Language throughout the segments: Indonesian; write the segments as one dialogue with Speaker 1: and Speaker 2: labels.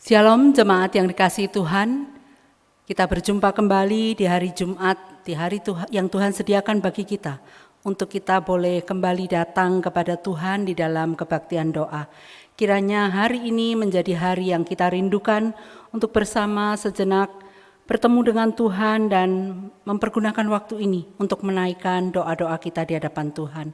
Speaker 1: Shalom jemaat yang dikasihi Tuhan, kita berjumpa kembali di hari Jumat, di hari yang Tuhan sediakan bagi kita, untuk kita boleh kembali datang kepada Tuhan di dalam kebaktian doa. Kiranya hari ini menjadi hari yang kita rindukan untuk bersama sejenak bertemu dengan Tuhan dan mempergunakan waktu ini untuk menaikkan doa-doa kita di hadapan Tuhan.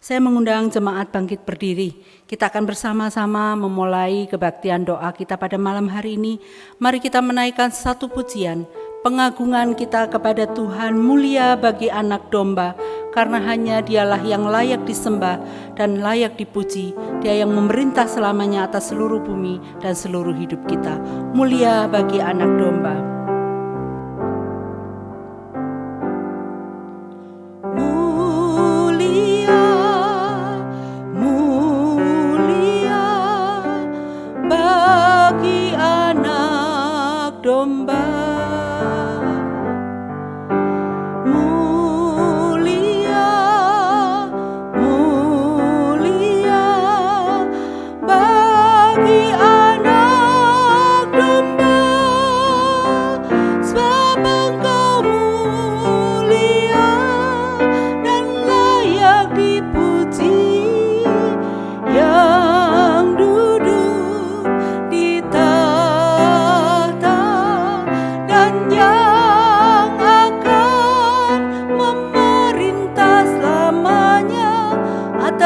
Speaker 1: Saya mengundang jemaat bangkit berdiri. Kita akan bersama-sama memulai kebaktian doa kita pada malam hari ini. Mari kita menaikkan satu pujian, pengagungan kita kepada Tuhan, mulia bagi anak domba, karena hanya Dialah yang layak disembah dan layak dipuji. Dia yang memerintah selamanya atas seluruh bumi dan seluruh hidup kita. Mulia bagi anak domba.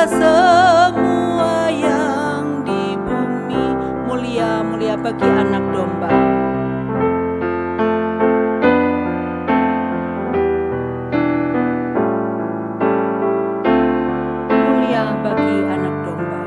Speaker 1: Semua yang di bumi, mulia bagi anak domba. Mulia bagi anak domba.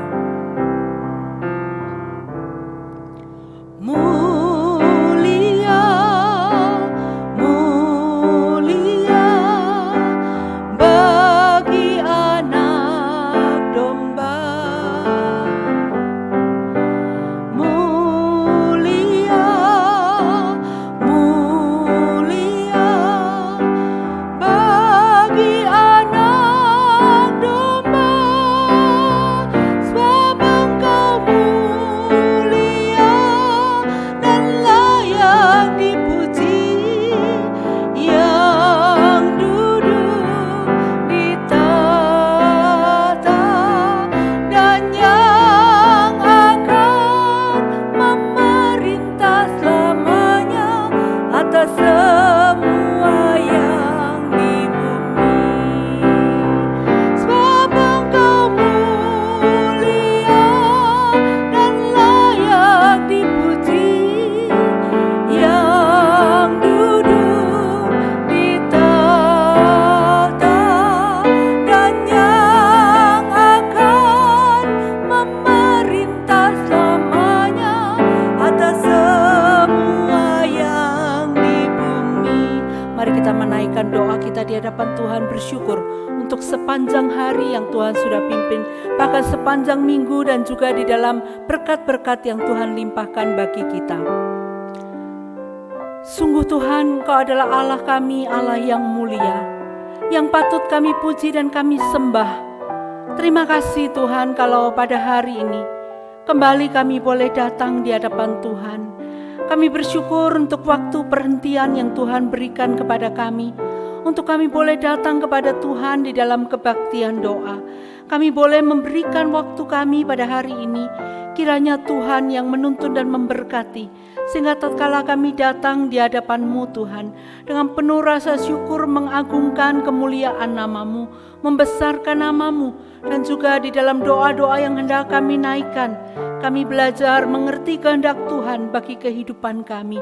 Speaker 1: Bersyukur untuk sepanjang hari yang Tuhan sudah pimpin, bahkan sepanjang minggu dan juga di dalam berkat-berkat yang Tuhan limpahkan bagi kita. Sungguh Tuhan, Engkau adalah Allah kami, Allah yang mulia, yang patut kami puji dan kami sembah. Terima kasih Tuhan kalau pada hari ini kembali kami boleh datang di hadapan Tuhan. Kami bersyukur untuk waktu perhentian yang Tuhan berikan kepada kami, untuk kami boleh datang kepada Tuhan di dalam kebaktian doa. Kami boleh memberikan waktu kami pada hari ini. Kiranya Tuhan yang menuntun dan memberkati, sehingga tatkala kami datang di hadapan-Mu Tuhan, dengan penuh rasa syukur mengagungkan kemuliaan nama-Mu, membesarkan nama-Mu, dan juga di dalam doa-doa yang hendak kami naikkan, kami belajar mengerti kehendak Tuhan bagi kehidupan kami.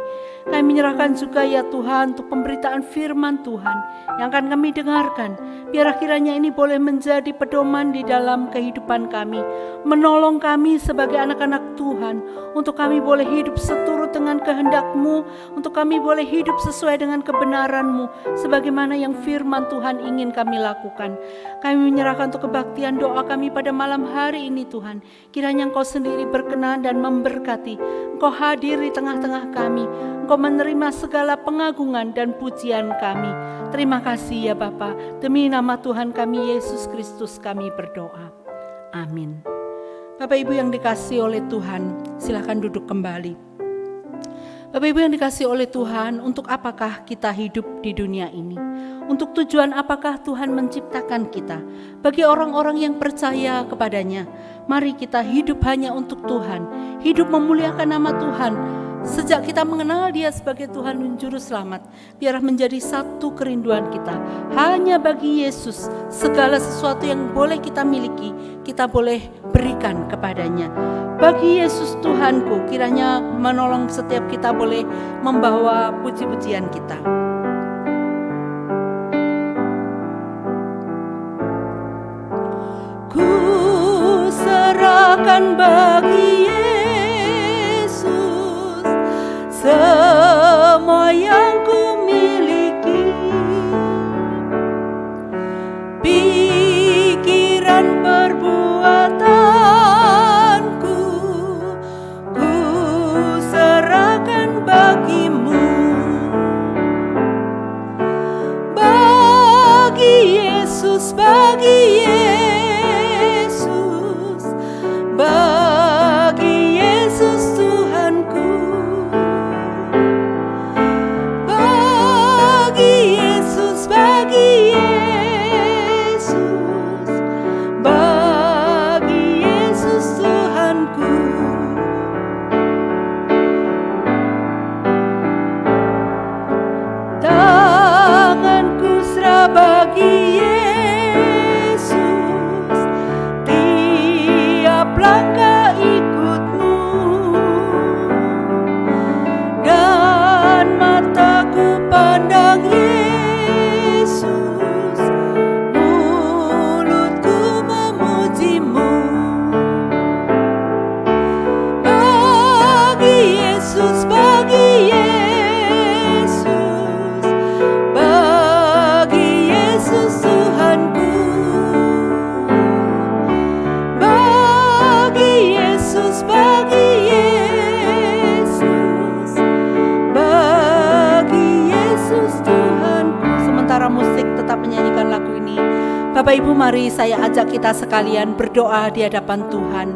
Speaker 1: Kami menyerahkan juga ya Tuhan untuk pemberitaan firman Tuhan yang akan kami dengarkan. Biar kiranya ini boleh menjadi pedoman di dalam kehidupan kami, menolong kami sebagai anak-anak Tuhan, untuk kami boleh hidup seturut dengan kehendak-Mu, untuk kami boleh hidup sesuai dengan kebenaran-Mu, sebagaimana yang firman Tuhan ingin kami lakukan. Kami menyerahkan untuk kebaktian doa kami pada malam hari ini Tuhan. Kiranya Engkau sendiri berkenan dan memberkati. Engkau hadir di tengah-tengah kami. Engkau menerima segala pengagungan dan pujian kami. Terima kasih ya Bapa. Demi nama Tuhan kami Yesus Kristus kami berdoa. Amin. Bapak Ibu yang dikasihi oleh Tuhan, silakan duduk kembali. Bapak Ibu yang dikasihi oleh Tuhan, untuk apakah kita hidup di dunia ini? Untuk tujuan apakah Tuhan menciptakan kita? Bagi orang-orang yang percaya kepadanya, mari kita hidup hanya untuk Tuhan, hidup memuliakan nama Tuhan. Sejak kita mengenal Dia sebagai Tuhan dan Juru Selamat, biarlah menjadi satu kerinduan kita. Hanya bagi Yesus, segala sesuatu yang boleh kita miliki, kita boleh berikan kepadanya. Bagi Yesus Tuhanku, kiranya menolong setiap kita boleh membawa puji-pujian kita. Ku serahkan bagi Yesus semua yang ku miliki, pikiran, perbuatanku, ku serahkan bagimu. Bagi Yesus, bagi Yesus, bagi Yesus Tuhanku. Bagi Yesus, bagi Yesus, bagi Yesus Tuhanku. Tanganku serah bagi Yesus, tiap langkah ikutmu, dan mataku pandang Yesus, mulutku memujimu. Bagi Yesus, bagi Yesus, bagi Yesus Tuhanku. Bagi Yesus, bagi Yesus, bagi Yesus Tuhanku. Sementara musik tetap menyanyikan lagu ini, Bapak Ibu, mari saya ajak kita sekalian berdoa di hadapan Tuhan.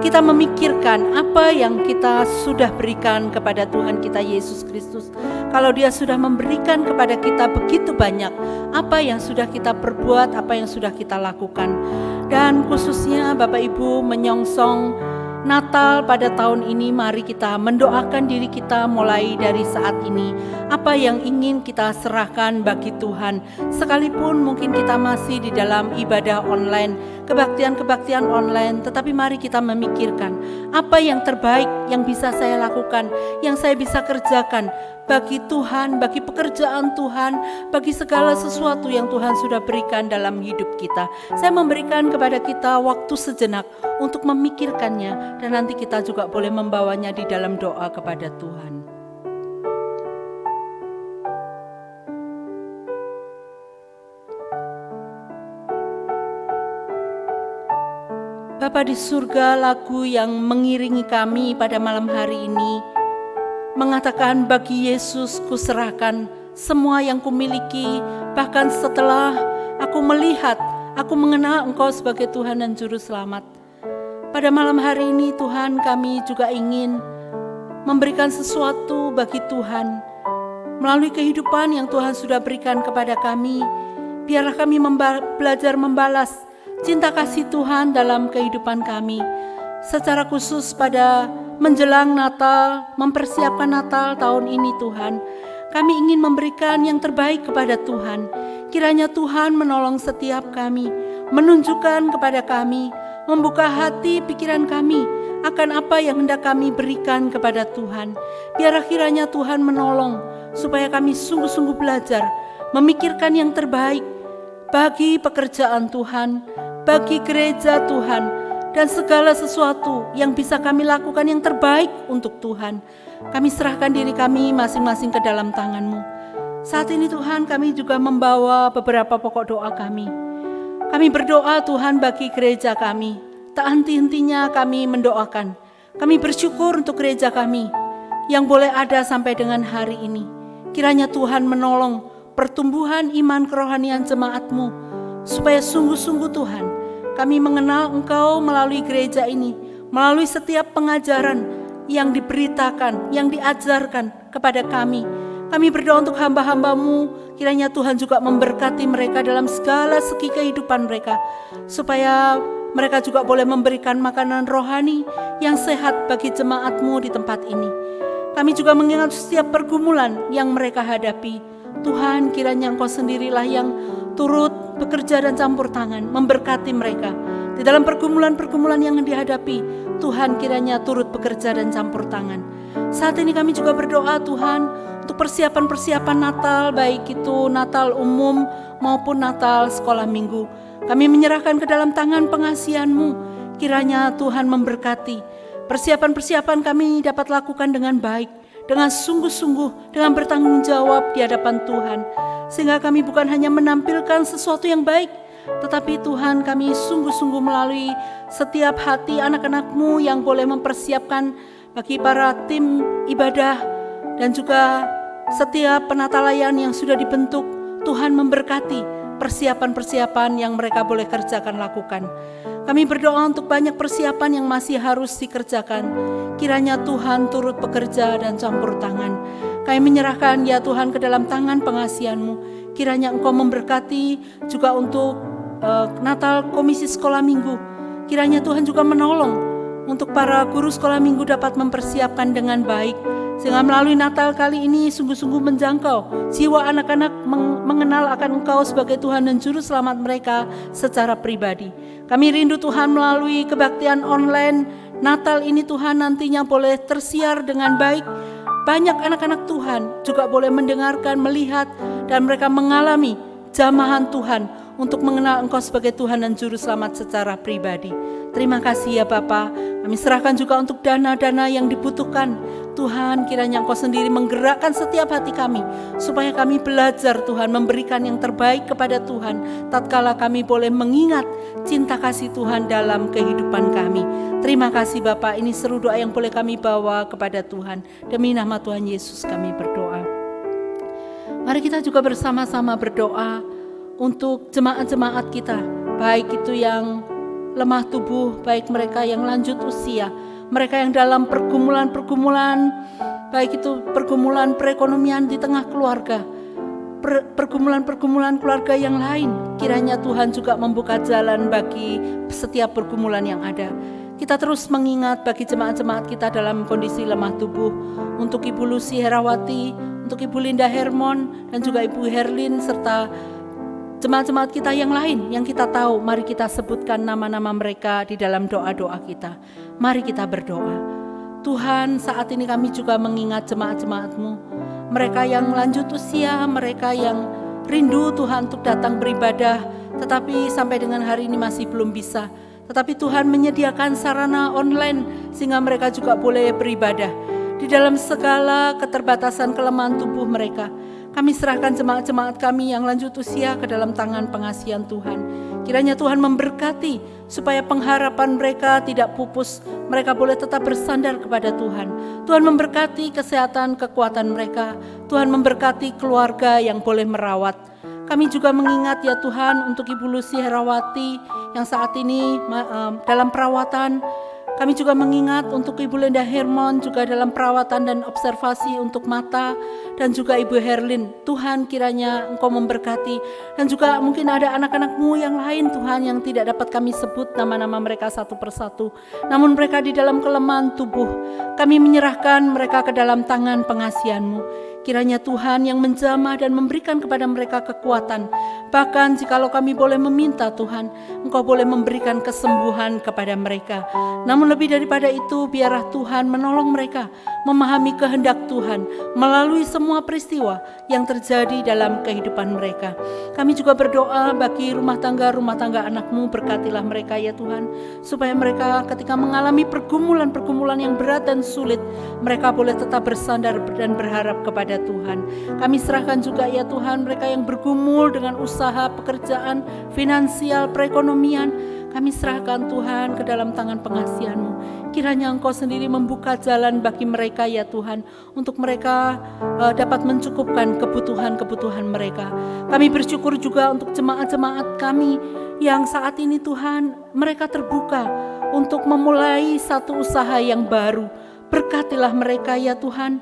Speaker 1: Kita memikirkan apa yang kita sudah berikan kepada Tuhan kita Yesus Kristus. Kalau Dia sudah memberikan kepada kita begitu banyak, apa yang sudah kita perbuat, apa yang sudah kita lakukan. Dan khususnya Bapak Ibu menyongsong Natal pada tahun ini, mari kita mendoakan diri kita mulai dari saat ini. Apa yang ingin kita serahkan bagi Tuhan, sekalipun mungkin kita masih di dalam ibadah online, kebaktian-kebaktian online, tetapi mari kita memikirkan apa yang terbaik yang bisa saya lakukan, yang saya bisa kerjakan bagi Tuhan, bagi pekerjaan Tuhan, bagi segala sesuatu yang Tuhan sudah berikan dalam hidup kita. Saya memberikan kepada kita waktu sejenak untuk memikirkannya, dan nanti kita juga boleh membawanya di dalam doa kepada Tuhan. Bapa di surga, lagu yang mengiringi kami pada malam hari ini mengatakan, bagi Yesus kuserahkan semua yang kumiliki, bahkan setelah aku melihat, aku mengenal Engkau sebagai Tuhan dan Juru Selamat. Pada malam hari ini Tuhan, kami juga ingin memberikan sesuatu bagi Tuhan melalui kehidupan yang Tuhan sudah berikan kepada kami. Biarlah kami belajar membalas cinta kasih Tuhan dalam kehidupan kami. Secara khusus pada menjelang Natal, mempersiapkan Natal tahun ini Tuhan, kami ingin memberikan yang terbaik kepada Tuhan. Kiranya Tuhan menolong setiap kami, menunjukkan kepada kami, membuka hati pikiran kami akan apa yang hendak kami berikan kepada Tuhan. Biarlah kiranya Tuhan menolong supaya kami sungguh-sungguh belajar memikirkan yang terbaik bagi pekerjaan Tuhan, bagi gereja Tuhan, dan segala sesuatu yang bisa kami lakukan yang terbaik untuk Tuhan. Kami serahkan diri kami masing-masing ke dalam tangan-Mu. Saat ini Tuhan, kami juga membawa beberapa pokok doa kami. Kami berdoa Tuhan bagi gereja kami. Tak henti-hentinya kami mendoakan. Kami bersyukur untuk gereja kami yang boleh ada sampai dengan hari ini. Kiranya Tuhan menolong pertumbuhan iman kerohanian jemaat-Mu, supaya sungguh-sungguh Tuhan, kami mengenal Engkau melalui gereja ini, melalui setiap pengajaran yang diberitakan, yang diajarkan, kepada kami. Kami berdoa untuk hamba-hamba-Mu, kiranya Tuhan juga memberkati mereka dalam segala segi kehidupan mereka, supaya mereka juga boleh memberikan makanan rohani yang sehat bagi jemaat-Mu di tempat ini. Kami juga mengingat setiap pergumulan yang mereka hadapi. Tuhan, kiranya Engkau sendirilah yang turut bekerja dan campur tangan, memberkati mereka. Di dalam pergumulan-pergumulan yang dihadapi, Tuhan kiranya turut bekerja dan campur tangan. Saat ini kami juga berdoa Tuhan, untuk persiapan-persiapan Natal, baik itu Natal umum maupun Natal sekolah minggu. Kami menyerahkan ke dalam tangan pengasihan-Mu, kiranya Tuhan memberkati. Persiapan-persiapan kami dapat lakukan dengan baik, dengan sungguh-sungguh, dengan bertanggung jawab di hadapan Tuhan. Sehingga kami bukan hanya menampilkan sesuatu yang baik, tetapi Tuhan kami sungguh-sungguh melalui setiap hati anak-anak-Mu yang boleh mempersiapkan bagi para tim ibadah dan juga setiap penata layan yang sudah dibentuk. Tuhan memberkati persiapan-persiapan yang mereka boleh kerjakan lakukan. Kami berdoa untuk banyak persiapan yang masih harus dikerjakan. Kiranya Tuhan turut bekerja dan campur tangan. Kami menyerahkan ya Tuhan ke dalam tangan pengasihan-Mu. Kiranya Engkau memberkati juga untuk Natal Komisi Sekolah Minggu. Kiranya Tuhan juga menolong untuk para guru sekolah minggu dapat mempersiapkan dengan baik, sehingga melalui Natal kali ini sungguh-sungguh menjangkau jiwa anak-anak mengenal akan Engkau sebagai Tuhan dan Juru Selamat mereka secara pribadi. Kami rindu Tuhan melalui kebaktian online Natal ini Tuhan nantinya boleh tersiar dengan baik. Banyak anak-anak Tuhan juga boleh mendengarkan, melihat, dan mereka mengalami jamahan Tuhan untuk mengenal Engkau sebagai Tuhan dan Juru Selamat secara pribadi. Terima kasih ya Bapa. Kami serahkan juga untuk dana-dana yang dibutuhkan. Tuhan, kiranya Engkau sendiri menggerakkan setiap hati kami, supaya kami belajar Tuhan memberikan yang terbaik kepada Tuhan, tatkala kami boleh mengingat cinta kasih Tuhan dalam kehidupan kami. Terima kasih Bapa, ini seru doa yang boleh kami bawa kepada Tuhan. Demi nama Tuhan Yesus kami berdoa. Mari kita juga bersama-sama berdoa untuk jemaat-jemaat kita, baik itu yang lemah tubuh, baik mereka yang lanjut usia, mereka yang dalam pergumulan-pergumulan, baik itu pergumulan perekonomian di tengah keluarga, pergumulan-pergumulan keluarga yang lain. Kiranya Tuhan juga membuka jalan bagi setiap pergumulan yang ada. Kita terus mengingat bagi jemaat-jemaat kita dalam kondisi lemah tubuh, untuk Ibu Lucy Herawati, untuk Ibu Linda Hermon, dan juga Ibu Herlin, serta jemaat-jemaat kita yang lain yang kita tahu. Mari kita sebutkan nama-nama mereka di dalam doa-doa kita. Mari kita berdoa. Tuhan, saat ini kami juga mengingat jemaat-jemaat-Mu, mereka yang lanjut usia, mereka yang rindu Tuhan untuk datang beribadah, tetapi sampai dengan hari ini masih belum bisa. Tetapi Tuhan menyediakan sarana online sehingga mereka juga boleh beribadah di dalam segala keterbatasan kelemahan tubuh mereka. Kami serahkan jemaat-jemaat kami yang lanjut usia ke dalam tangan pengasihan Tuhan. Kiranya Tuhan memberkati supaya pengharapan mereka tidak pupus. Mereka boleh tetap bersandar kepada Tuhan. Tuhan memberkati kesehatan, kekuatan mereka. Tuhan memberkati keluarga yang boleh merawat. Kami juga mengingat ya Tuhan untuk Ibu Lucy Herawati yang saat ini dalam perawatan. Kami juga mengingat untuk Ibu Linda Hermon juga dalam perawatan dan observasi untuk mata, dan juga Ibu Herlin. Tuhan, kiranya Engkau memberkati, dan juga mungkin ada anak-anak-Mu yang lain Tuhan yang tidak dapat kami sebut nama-nama mereka satu persatu, namun mereka di dalam kelemahan tubuh. Kami menyerahkan mereka ke dalam tangan pengasihan-Mu. Kiranya Tuhan yang menjamah dan memberikan kepada mereka kekuatan. Bahkan jikalau kami boleh meminta Tuhan, Engkau boleh memberikan kesembuhan kepada mereka. Namun lebih daripada itu, biarlah Tuhan menolong mereka memahami kehendak Tuhan melalui semua peristiwa yang terjadi dalam kehidupan mereka. Kami juga berdoa bagi rumah tangga anak-Mu, berkatilah mereka ya Tuhan, supaya mereka ketika mengalami pergumulan-pergumulan yang berat dan sulit, mereka boleh tetap bersandar dan berharap kepada Tuhan. Kami serahkan juga ya Tuhan mereka yang bergumul dengan usaha, pekerjaan, finansial, perekonomian. Kami serahkan Tuhan ke dalam tangan pengasihan-Mu. Kiranya Engkau sendiri membuka jalan bagi mereka ya Tuhan, untuk mereka dapat mencukupkan kebutuhan-kebutuhan mereka. Kami bersyukur juga untuk jemaat-jemaat kami yang saat ini Tuhan, mereka terbuka untuk memulai satu usaha yang baru. Berkatilah mereka ya Tuhan.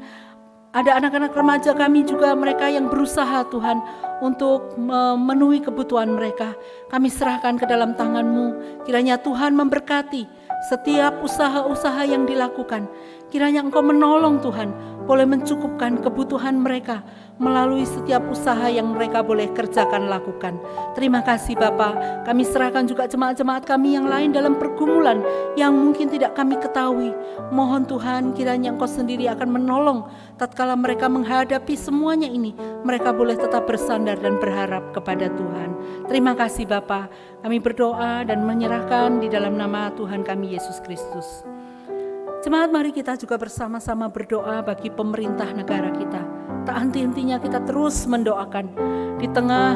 Speaker 1: Ada anak-anak remaja kami juga, mereka yang berusaha Tuhan untuk memenuhi kebutuhan mereka. Kami serahkan ke dalam tangan-Mu. Kiranya Tuhan memberkati setiap usaha-usaha yang dilakukan. Kiranya Engkau menolong Tuhan, boleh mencukupkan kebutuhan mereka melalui setiap usaha yang mereka boleh kerjakan, lakukan. Terima kasih Bapa. Kami serahkan juga jemaat-jemaat kami yang lain dalam pergumulan yang mungkin tidak kami ketahui. Mohon Tuhan, kiranya Engkau sendiri akan menolong tatkala mereka menghadapi semuanya ini. Mereka boleh tetap bersandar dan berharap kepada Tuhan. Terima kasih Bapa. Kami berdoa dan menyerahkan di dalam nama Tuhan kami Yesus Kristus. Jemaat, mari kita juga bersama-sama berdoa bagi pemerintah negara kita. Tak henti-hentinya kita terus mendoakan. Di tengah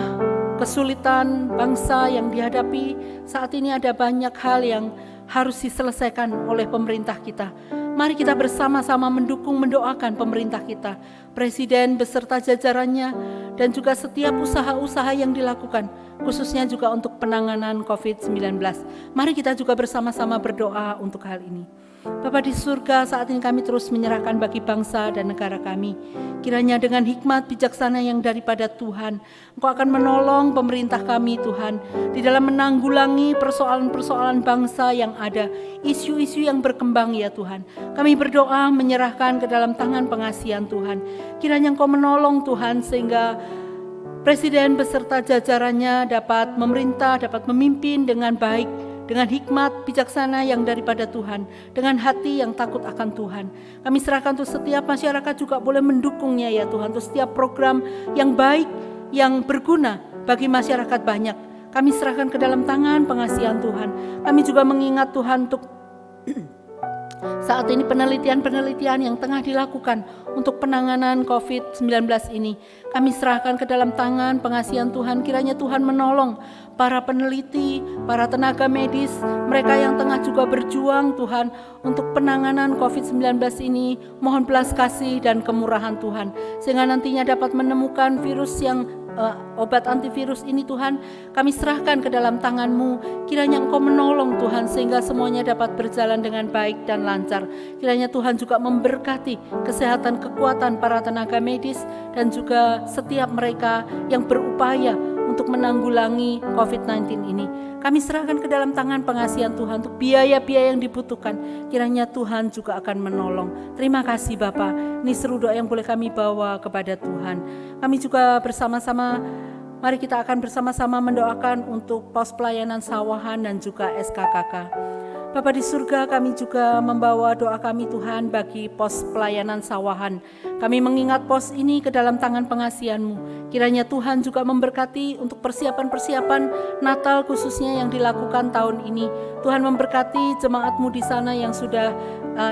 Speaker 1: kesulitan bangsa yang dihadapi saat ini, ada banyak hal yang harus diselesaikan oleh pemerintah kita. Mari kita bersama-sama mendukung, mendoakan pemerintah kita, Presiden beserta jajarannya, dan juga setiap usaha-usaha yang dilakukan, khususnya juga untuk penanganan COVID-19. Mari kita juga bersama-sama berdoa untuk hal ini. Bapa di surga, saat ini kami terus menyerahkan bagi bangsa dan negara kami. Kiranya dengan hikmat bijaksana yang daripada Tuhan, Engkau akan menolong pemerintah kami Tuhan, di dalam menanggulangi persoalan-persoalan bangsa yang ada, isu-isu yang berkembang ya Tuhan. Kami berdoa menyerahkan ke dalam tangan pengasihan Tuhan. Kiranya Engkau menolong Tuhan, sehingga Presiden beserta jajarannya dapat memerintah, dapat memimpin dengan baik, dengan hikmat bijaksana yang daripada Tuhan, dengan hati yang takut akan Tuhan. Kami serahkan untuk setiap masyarakat juga boleh mendukungnya ya Tuhan, untuk setiap program yang baik, yang berguna bagi masyarakat banyak. Kami serahkan ke dalam tangan pengasihan Tuhan. Kami juga mengingat Tuhan untuk saat ini penelitian-penelitian yang tengah dilakukan untuk penanganan COVID-19 ini. Kami serahkan ke dalam tangan pengasihan Tuhan. Kiranya Tuhan menolong para peneliti, para tenaga medis, mereka yang tengah juga berjuang Tuhan untuk penanganan COVID-19 ini. Mohon belas kasih dan kemurahan Tuhan, sehingga nantinya dapat menemukan virus yang obat antivirus ini Tuhan. Kami serahkan ke dalam tangan-Mu. Kiranya Engkau menolong Tuhan, sehingga semuanya dapat berjalan dengan baik dan lancar. Kiranya Tuhan juga memberkati kesehatan, kekuatan para tenaga medis, dan juga setiap mereka yang berupaya untuk menanggulangi COVID-19 ini. Kami serahkan ke dalam tangan pengasihan Tuhan untuk biaya-biaya yang dibutuhkan. Kiranya Tuhan juga akan menolong. Terima kasih Bapa. Ini seru doa yang boleh kami bawa kepada Tuhan. Kami juga bersama-sama, mari kita akan bersama-sama mendoakan untuk pos pelayanan Sawahan dan juga SKKK. Bapa di surga, kami juga membawa doa kami Tuhan bagi pos pelayanan Sawahan. Kami mengingat pos ini ke dalam tangan pengasihan-Mu. Kiranya Tuhan juga memberkati untuk persiapan-persiapan Natal khususnya yang dilakukan tahun ini. Tuhan memberkati jemaat-Mu di sana yang sudah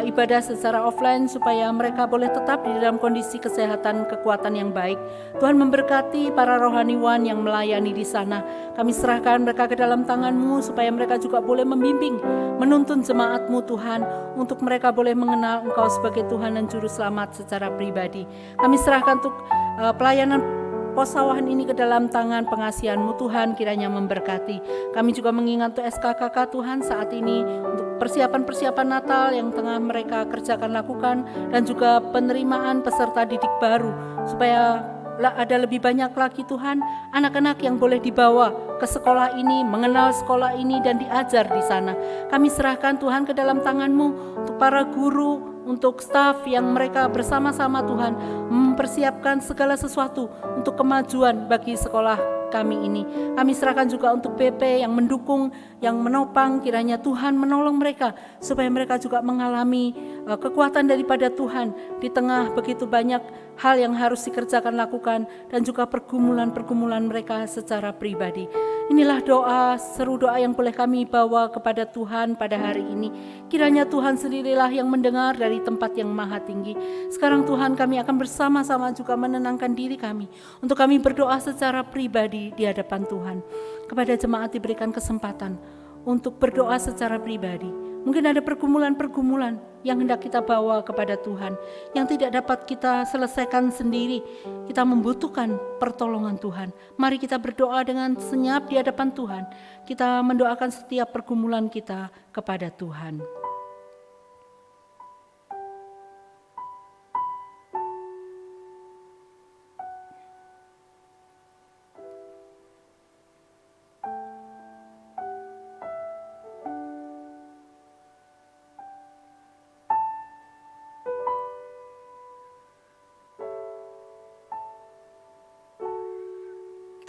Speaker 1: ibadah secara offline, supaya mereka boleh tetap di dalam kondisi kesehatan, kekuatan yang baik. Tuhan memberkati para rohaniwan yang melayani di sana. Kami serahkan mereka ke dalam tangan-Mu, supaya mereka juga boleh membimbing, menuntun jemaat-Mu Tuhan, untuk mereka boleh mengenal Engkau sebagai Tuhan dan Juru Selamat secara pribadi. Kami serahkan untuk pelayanan pos Sawahan ini ke dalam tangan pengasihan-Mu Tuhan, kiranya memberkati. Kami juga mengingat untuk SKKK Tuhan saat ini, untuk persiapan-persiapan Natal yang tengah mereka kerjakan, lakukan, dan juga penerimaan peserta didik baru, supaya ada lebih banyak lagi Tuhan anak-anak yang boleh dibawa ke sekolah ini, mengenal sekolah ini dan diajar di sana. Kami serahkan Tuhan ke dalam tangan-Mu untuk para guru, untuk staf yang mereka bersama-sama Tuhan mempersiapkan segala sesuatu untuk kemajuan bagi sekolah kami ini. Kami serahkan juga untuk BP yang mendukung, yang menopang. Kiranya Tuhan menolong mereka supaya mereka juga mengalami kekuatan daripada Tuhan di tengah begitu banyak hal yang harus dikerjakan, lakukan, dan juga pergumulan-pergumulan mereka secara pribadi. Inilah doa, seru doa yang boleh kami bawa kepada Tuhan pada hari ini. Kiranya Tuhan sendirilah yang mendengar dari tempat yang maha tinggi. Sekarang Tuhan, kami akan bersama-sama juga menenangkan diri kami untuk kami berdoa secara pribadi di hadapan Tuhan. Kepada jemaat diberikan kesempatan untuk berdoa secara pribadi. Mungkin ada pergumulan-pergumulan yang hendak kita bawa kepada Tuhan, yang tidak dapat kita selesaikan sendiri. Kita membutuhkan pertolongan Tuhan. Mari kita berdoa dengan senyap di hadapan Tuhan. Kita mendoakan setiap pergumulan kita kepada Tuhan.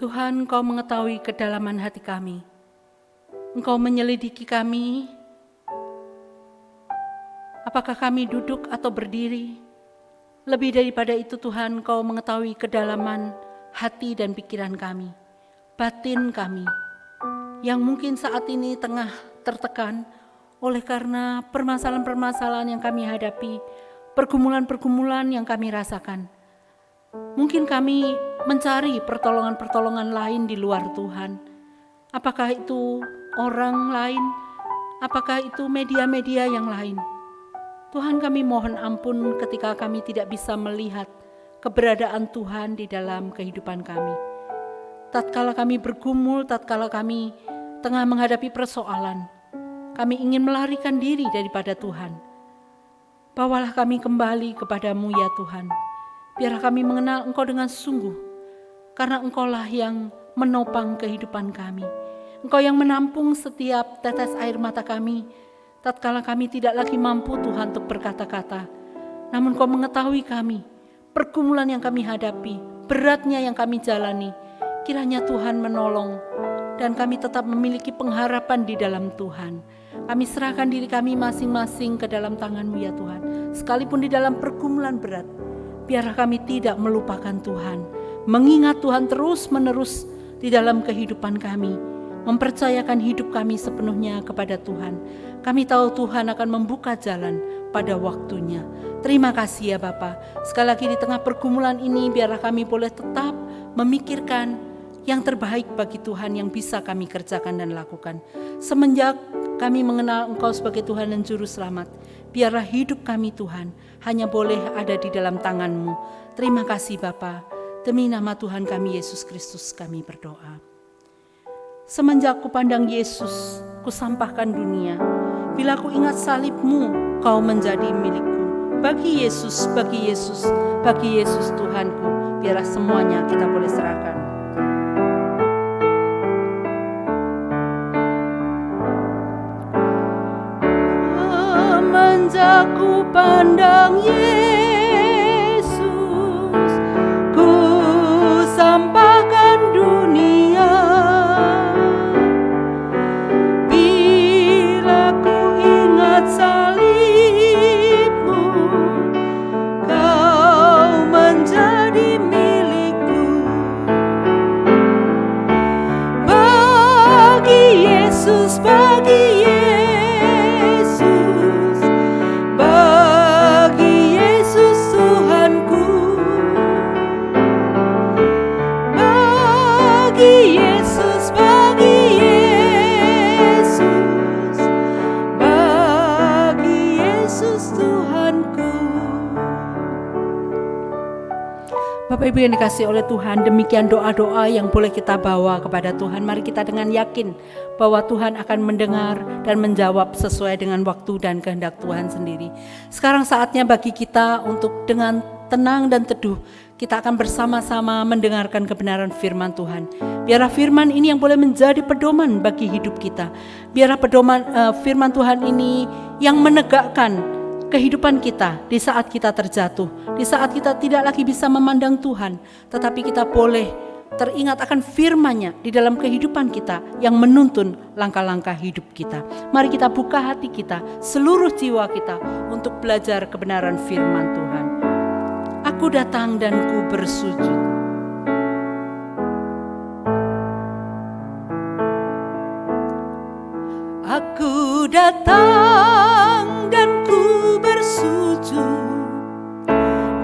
Speaker 1: Tuhan, Engkau mengetahui kedalaman hati kami. Engkau menyelidiki kami, apakah kami duduk atau berdiri. Lebih daripada itu Tuhan, Engkau mengetahui kedalaman hati dan pikiran kami, batin kami, yang mungkin saat ini tengah tertekan oleh karena permasalahan-permasalahan yang kami hadapi, pergumulan-pergumulan yang kami rasakan. Mungkin kami mencari pertolongan-pertolongan lain di luar Tuhan. Apakah itu orang lain? Apakah itu media-media yang lain? Tuhan, kami mohon ampun ketika kami tidak bisa melihat keberadaan Tuhan di dalam kehidupan kami. Tatkala kami bergumul, tatkala kami tengah menghadapi persoalan, kami ingin melarikan diri daripada Tuhan. Bawalah kami kembali kepadamu ya Tuhan. Biarlah kami mengenal Engkau dengan sungguh, karena Engkaulah yang menopang kehidupan kami. Engkau yang menampung setiap tetes air mata kami, tatkala kami tidak lagi mampu Tuhan untuk berkata-kata. Namun Engkau mengetahui kami, pergumulan yang kami hadapi, beratnya yang kami jalani. Kiranya Tuhan menolong dan kami tetap memiliki pengharapan di dalam Tuhan. Kami serahkan diri kami masing-masing ke dalam tangan-Mu ya Tuhan. Sekalipun di dalam pergumulan berat, biarlah kami tidak melupakan Tuhan. Mengingat Tuhan terus-menerus di dalam kehidupan kami. Mempercayakan hidup kami sepenuhnya kepada Tuhan. Kami tahu Tuhan akan membuka jalan pada waktunya. Terima kasih ya Bapa. Sekali lagi di tengah pergumulan ini, biarlah kami boleh tetap memikirkan yang terbaik bagi Tuhan yang bisa kami kerjakan dan lakukan. Semenjak kami mengenal Engkau sebagai Tuhan dan Juru Selamat, biarlah hidup kami Tuhan hanya boleh ada di dalam tangan-Mu. Terima kasih Bapa. Demi nama Tuhan kami Yesus Kristus kami berdoa. Semenjak kupandang Yesus, kusampahkan dunia. Bila ku ingat salib-Mu, Kau menjadi milikku. Bagi Yesus, bagi Yesus, bagi Yesus Tuhanku. Biarlah semuanya kita boleh serahkan. Semenjak ku pandang Yesus, ku sampahkan dunia. Bila ku ingat salib-Mu, Kau menjadi milikku. Bagi Yesus, bagi Yesus, Bapak Ibu yang dikasihi oleh Tuhan, demikian doa-doa yang boleh kita bawa kepada Tuhan. Mari kita dengan yakin bahwa Tuhan akan mendengar dan menjawab sesuai dengan waktu dan kehendak Tuhan sendiri. Sekarang saatnya bagi kita untuk dengan tenang dan teduh, kita akan bersama-sama mendengarkan kebenaran firman Tuhan. Biarlah firman ini yang boleh menjadi pedoman bagi hidup kita. Biarlah pedoman firman Tuhan ini yang menegakkan kehidupan kita di saat kita terjatuh, di saat kita tidak lagi bisa memandang Tuhan, tetapi kita boleh teringat akan firman-Nya di dalam kehidupan kita yang menuntun langkah-langkah hidup kita. Mari kita buka hati kita, seluruh jiwa kita untuk belajar kebenaran firman Tuhan. Aku datang dan ku bersujud. Aku datang dan ku bersujud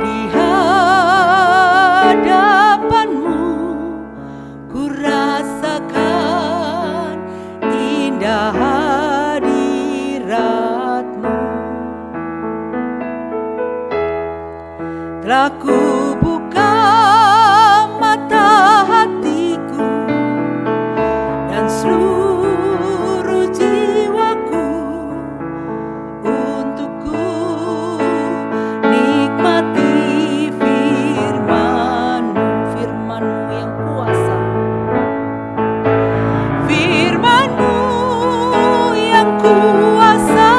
Speaker 1: di hadapan-Mu. Ku rasakan indah hadirat-Mu. Telah ku buka mata hatiku dan seluruh jiwaku untuk ku nikmati firman-Mu, firman-Mu yang kuasa, firman-Mu yang kuasa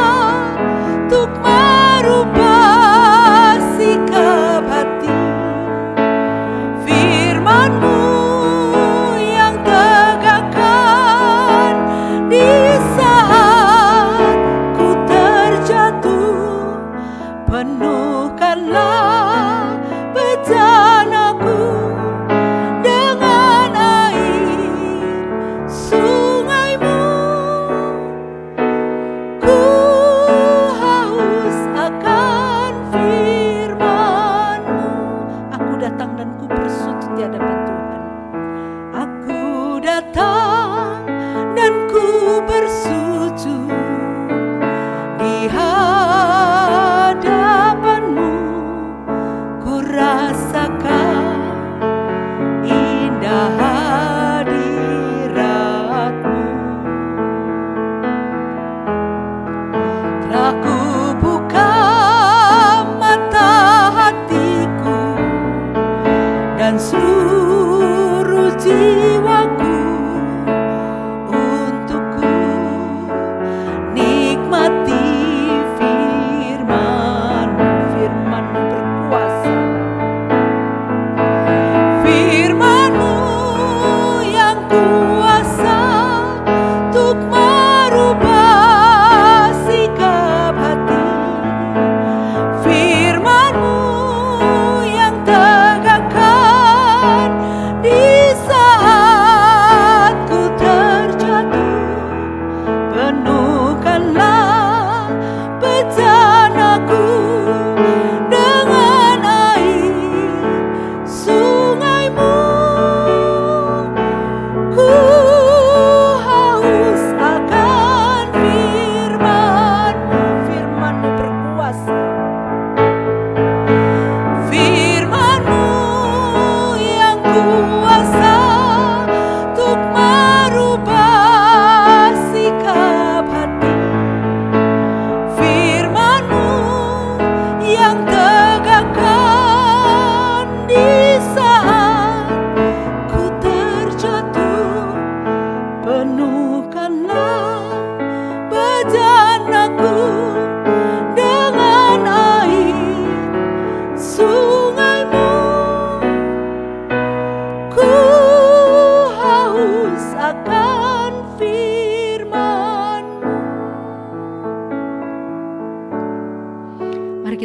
Speaker 1: untuk merubah sikap hati.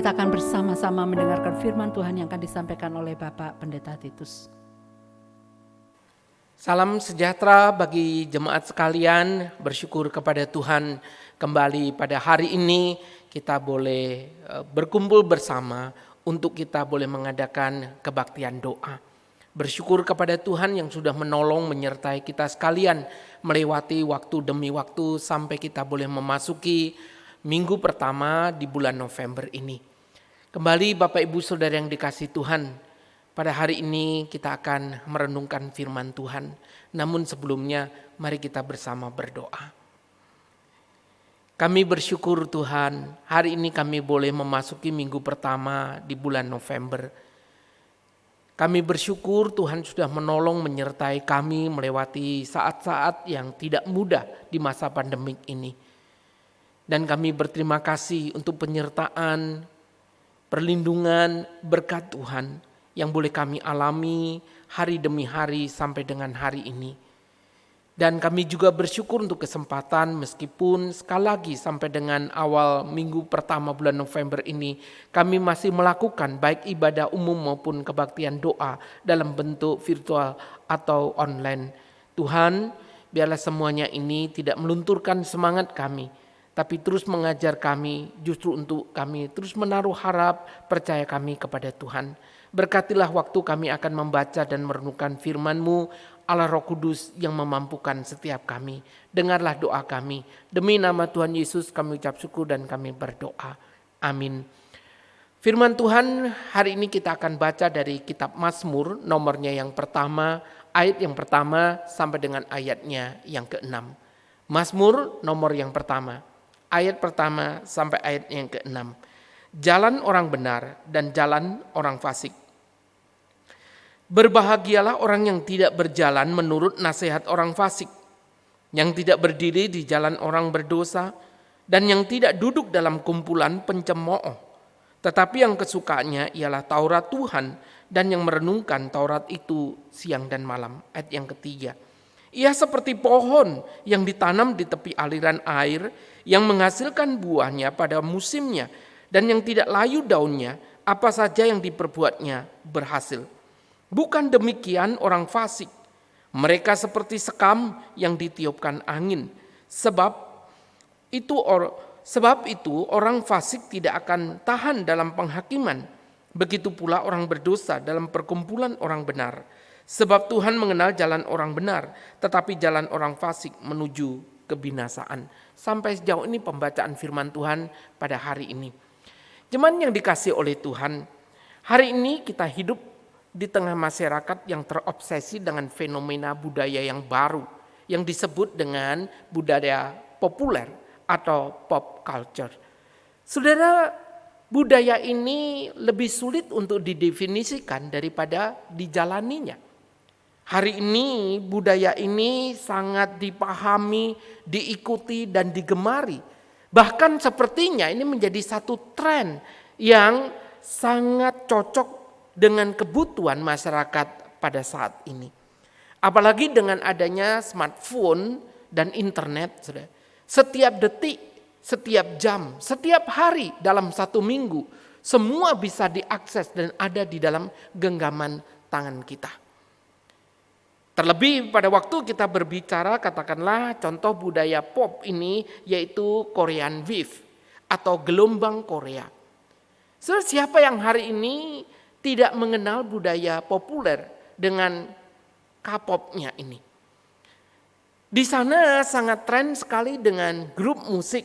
Speaker 1: kita akan bersama-sama mendengarkan firman Tuhan yang akan disampaikan oleh Bapak Pendeta Titus.
Speaker 2: Salam sejahtera bagi jemaat sekalian, bersyukur kepada Tuhan kembali pada hari ini kita boleh berkumpul bersama untuk kita boleh mengadakan kebaktian doa. Bersyukur kepada Tuhan yang sudah menolong menyertai kita sekalian melewati waktu demi waktu sampai kita boleh memasuki minggu pertama di bulan November ini. Kembali Bapak Ibu Saudara yang dikasihi Tuhan, pada hari ini kita akan merenungkan firman Tuhan. Namun sebelumnya mari kita bersama berdoa. Kami bersyukur Tuhan, hari ini kami boleh memasuki minggu pertama di bulan November. Kami bersyukur Tuhan sudah menolong menyertai kami melewati saat-saat yang tidak mudah di masa pandemik ini. Dan kami berterima kasih untuk penyertaan, perlindungan, berkat Tuhan yang boleh kami alami hari demi hari sampai dengan hari ini. Dan kami juga bersyukur untuk kesempatan meskipun sekali lagi sampai dengan awal minggu pertama bulan November ini kami masih melakukan baik ibadah umum maupun kebaktian doa dalam bentuk virtual atau online. Tuhan, biarlah semuanya ini tidak melunturkan semangat kami, tapi terus mengajar kami justru untuk kami terus menaruh harap percaya kami kepada Tuhan. Berkatilah waktu kami akan membaca dan merenungkan firman-Mu, Allah Roh Kudus yang memampukan setiap kami. Dengarlah doa kami. Demi nama Tuhan Yesus kami ucap syukur dan kami berdoa. Amin. Firman Tuhan hari ini kita akan baca dari kitab Mazmur nomornya yang pertama, ayat yang pertama sampai dengan ayatnya yang ke-6. Mazmur nomor yang pertama, ayat pertama sampai ayat yang ke-6. Jalan orang benar dan jalan orang fasik. Berbahagialah orang yang tidak berjalan menurut nasihat orang fasik, yang tidak berdiri di jalan orang berdosa, dan yang tidak duduk dalam kumpulan pencemooh. Tetapi yang kesukaannya ialah Taurat Tuhan, dan yang merenungkan Taurat itu siang dan malam. Ayat yang ketiga. Ia seperti pohon yang ditanam di tepi aliran air, yang menghasilkan buahnya pada musimnya, dan yang tidak layu daunnya, apa saja yang diperbuatnya berhasil. Bukan demikian orang fasik. Mereka seperti sekam yang ditiupkan angin. Sebab itu orang fasik tidak akan tahan dalam penghakiman. Begitu pula orang berdosa dalam perkumpulan orang benar. Sebab Tuhan mengenal jalan orang benar, tetapi jalan orang fasik menuju kebinasaan. Sampai sejauh ini pembacaan firman Tuhan pada hari ini. Jemaat yang dikasihi oleh Tuhan, hari ini kita hidup di tengah masyarakat yang terobsesi dengan fenomena budaya yang baru yang disebut dengan budaya populer atau pop culture. Saudara, budaya ini lebih sulit untuk didefinisikan daripada dijalaninya. Hari ini budaya ini sangat dipahami, diikuti dan digemari. Bahkan sepertinya ini menjadi satu tren yang sangat cocok dengan kebutuhan masyarakat pada saat ini. Apalagi dengan adanya smartphone dan internet. Setiap detik, setiap jam, setiap hari dalam satu minggu, semua bisa diakses dan ada di dalam genggaman tangan kita. Terlebih pada waktu kita berbicara katakanlah contoh budaya pop ini yaitu Korean Wave atau gelombang Korea. Siapa yang hari ini tidak mengenal budaya populer dengan K-popnya ini. Di sana sangat tren sekali dengan grup musik.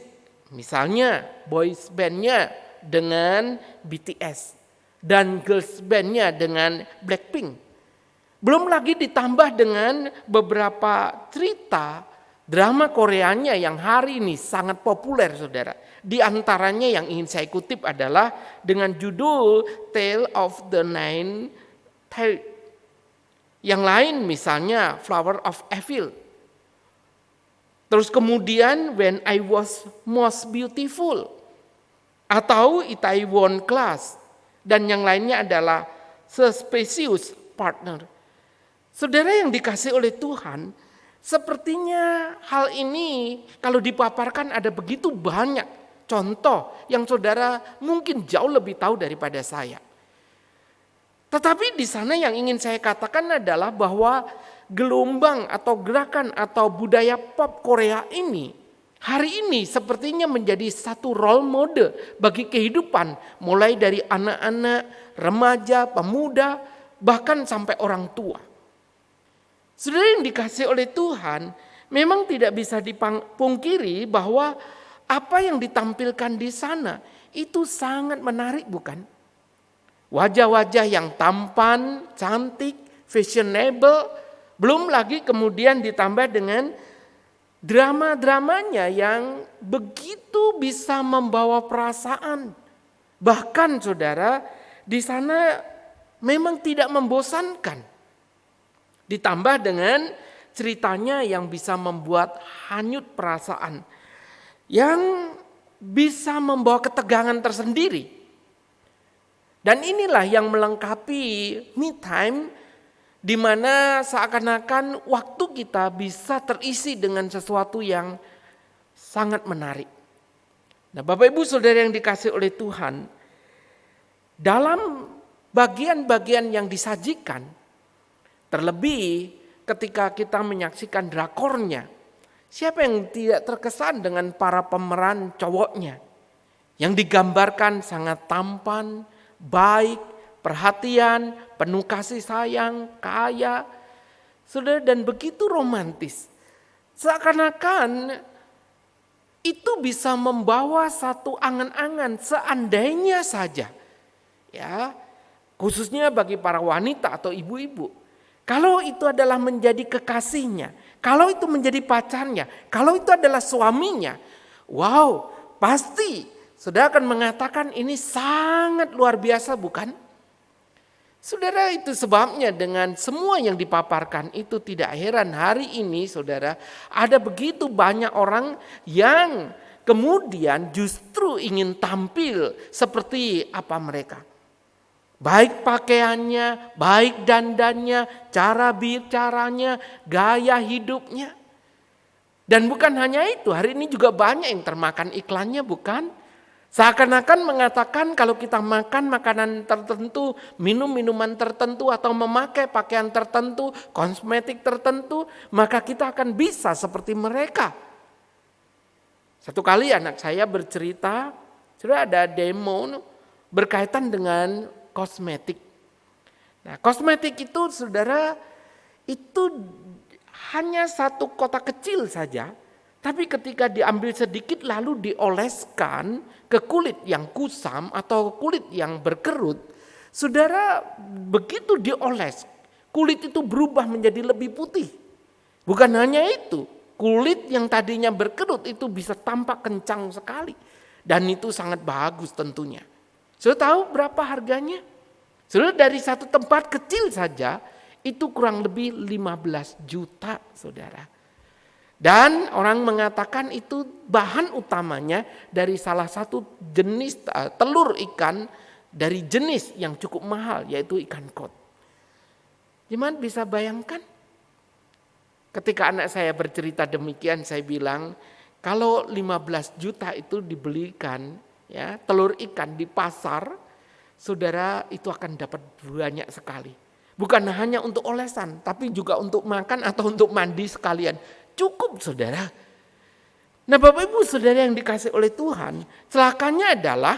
Speaker 2: Misalnya boys bandnya dengan BTS dan girls bandnya dengan Blackpink. Belum lagi ditambah dengan beberapa cerita drama Koreanya yang hari ini sangat populer saudara. Di antaranya yang ingin saya kutip adalah dengan judul Tale of the Nine Tailed. Yang lain misalnya Flower of Evil. Terus kemudian When I Was Most Beautiful. Atau Itaewon Class. Dan yang lainnya adalah Suspicious Partner. Saudara yang dikasih oleh Tuhan, sepertinya hal ini kalau dipaparkan ada begitu banyak contoh yang saudara mungkin jauh lebih tahu daripada saya. Tetapi di sana yang ingin saya katakan adalah bahwa gelombang atau gerakan atau budaya pop Korea ini hari ini sepertinya menjadi satu role model bagi kehidupan, mulai dari anak-anak, remaja, pemuda, bahkan sampai orang tua. Saudara yang dikasihi oleh Tuhan, memang tidak bisa dipungkiri bahwa apa yang ditampilkan di sana itu sangat menarik, bukan? Wajah-wajah yang tampan, cantik, fashionable, belum lagi kemudian ditambah dengan drama-dramanya yang begitu bisa membawa perasaan. Bahkan saudara, di sana memang tidak membosankan. Ditambah dengan ceritanya yang bisa membuat hanyut perasaan, yang bisa membawa ketegangan tersendiri. Dan inilah yang melengkapi me time, di mana seakan-akan waktu kita bisa terisi dengan sesuatu yang sangat menarik. Nah, Bapak Ibu Saudara yang dikasihi oleh Tuhan, dalam bagian-bagian yang disajikan, terlebih ketika kita menyaksikan drakornya, siapa yang tidak terkesan dengan para pemeran cowoknya yang digambarkan sangat tampan, baik, perhatian, penuh kasih sayang, kaya, saudara, dan begitu romantis. Seakan-akan itu bisa membawa satu angan-angan seandainya saja, ya, khususnya bagi para wanita atau ibu-ibu. Kalau itu adalah menjadi kekasihnya, kalau itu menjadi pacarnya, kalau itu adalah suaminya, wow, pasti saudara akan mengatakan ini sangat luar biasa, bukan? Saudara, itu sebabnya dengan semua yang dipaparkan itu tidak heran hari ini saudara ada begitu banyak orang yang kemudian justru ingin tampil seperti apa mereka. Baik pakaiannya, baik dandannya, cara bicaranya, gaya hidupnya. Dan bukan hanya itu, hari ini juga banyak yang termakan iklannya, bukan? Seakan-akan mengatakan kalau kita makan makanan tertentu, minum minuman tertentu, atau memakai pakaian tertentu, kosmetik tertentu, maka kita akan bisa seperti mereka. Satu kali anak saya bercerita, sudah ada demo berkaitan dengan kosmetik. Nah, kosmetik itu saudara, itu hanya satu kotak kecil saja, tapi ketika diambil sedikit lalu dioleskan ke kulit yang kusam atau kulit yang berkerut, saudara, begitu dioles, kulit itu berubah menjadi lebih putih. Bukan hanya itu, kulit yang tadinya berkerut itu bisa tampak kencang sekali. Dan itu sangat bagus tentunya. Saudara tahu berapa harganya? Saudara, dari satu tempat kecil saja itu kurang lebih 15 juta, saudara. Dan orang mengatakan itu bahan utamanya dari salah satu jenis telur ikan dari jenis yang cukup mahal, yaitu ikan kod. Gimana bisa bayangkan? Ketika anak saya bercerita demikian, saya bilang kalau 15 juta itu dibelikan ya telur ikan di pasar, saudara, itu akan dapat banyak sekali. Bukan hanya untuk olesan, tapi juga untuk makan atau untuk mandi sekalian. Cukup, saudara. Nah, Bapak Ibu Saudara yang dikasih oleh Tuhan, celakanya adalah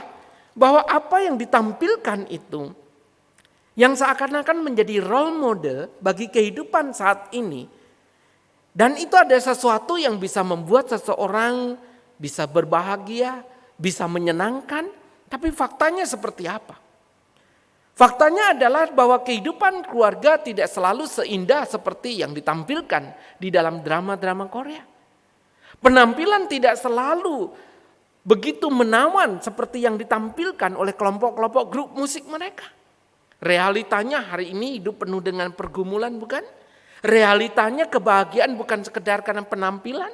Speaker 2: bahwa apa yang ditampilkan itu yang seakan-akan menjadi role model bagi kehidupan saat ini, dan itu ada sesuatu yang bisa membuat seseorang bisa berbahagia, bisa menyenangkan, tapi faktanya seperti apa? Faktanya adalah bahwa kehidupan keluarga tidak selalu seindah seperti yang ditampilkan di dalam drama-drama Korea. Penampilan tidak selalu begitu menawan seperti yang ditampilkan oleh kelompok-kelompok grup musik mereka. Realitanya hari ini hidup penuh dengan pergumulan, bukan? Realitanya kebahagiaan bukan sekedar karena penampilan.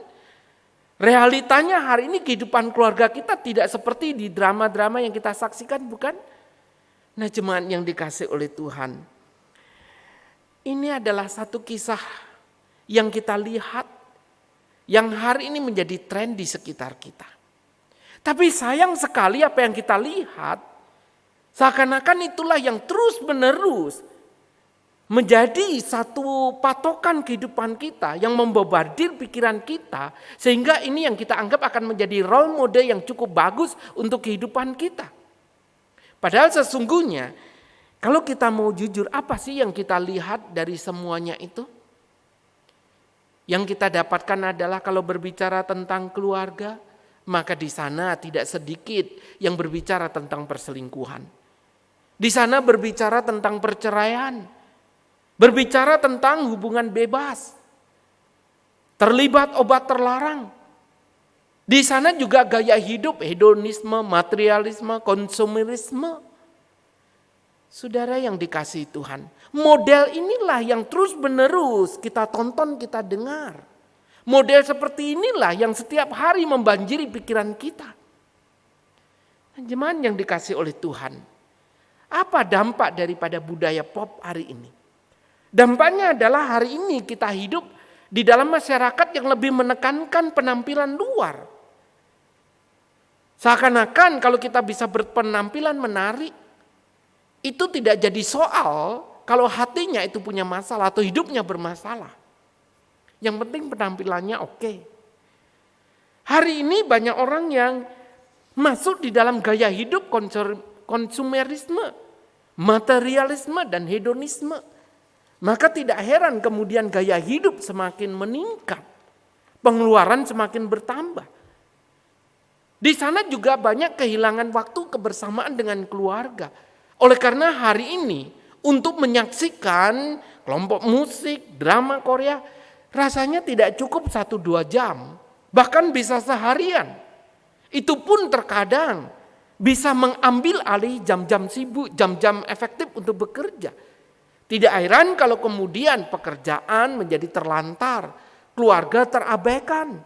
Speaker 2: Realitanya hari ini kehidupan keluarga kita tidak seperti di drama-drama yang kita saksikan, bukan? Nah, jemaat yang dikasih oleh Tuhan, ini adalah satu kisah yang kita lihat yang hari ini menjadi tren di sekitar kita. Tapi sayang sekali apa yang kita lihat, seakan-akan itulah yang terus-menerus menjadi satu patokan kehidupan kita yang membombardir pikiran kita, sehingga ini yang kita anggap akan menjadi role model yang cukup bagus untuk kehidupan kita. Padahal sesungguhnya kalau kita mau jujur, apa sih yang kita lihat dari semuanya itu? Yang kita dapatkan adalah kalau berbicara tentang keluarga, maka di sana tidak sedikit yang berbicara tentang perselingkuhan. Di sana berbicara tentang perceraian, berbicara tentang hubungan bebas, terlibat obat terlarang. Di sana juga gaya hidup, hedonisme, materialisme, konsumerisme. Saudara yang dikasihi Tuhan, model inilah yang terus-menerus kita tonton, kita dengar. Model seperti inilah yang setiap hari membanjiri pikiran kita. Jemaat yang dikasihi oleh Tuhan, apa dampak daripada budaya pop hari ini? Dampaknya adalah hari ini kita hidup di dalam masyarakat yang lebih menekankan penampilan luar. Seakan-akan kalau kita bisa berpenampilan menarik, itu tidak jadi soal kalau hatinya itu punya masalah atau hidupnya bermasalah. Yang penting penampilannya oke. Hari ini banyak orang yang masuk di dalam gaya hidup konsumerisme, materialisme, dan hedonisme. Maka tidak heran kemudian gaya hidup semakin meningkat, pengeluaran semakin bertambah. Di sana juga banyak kehilangan waktu kebersamaan dengan keluarga. Oleh karena hari ini untuk menyaksikan kelompok musik, drama Korea rasanya tidak cukup 1-2 jam. Bahkan bisa seharian. Itu pun terkadang bisa mengambil alih jam-jam sibuk, jam-jam efektif untuk bekerja. Tidak heran kalau kemudian pekerjaan menjadi terlantar, keluarga terabaikan.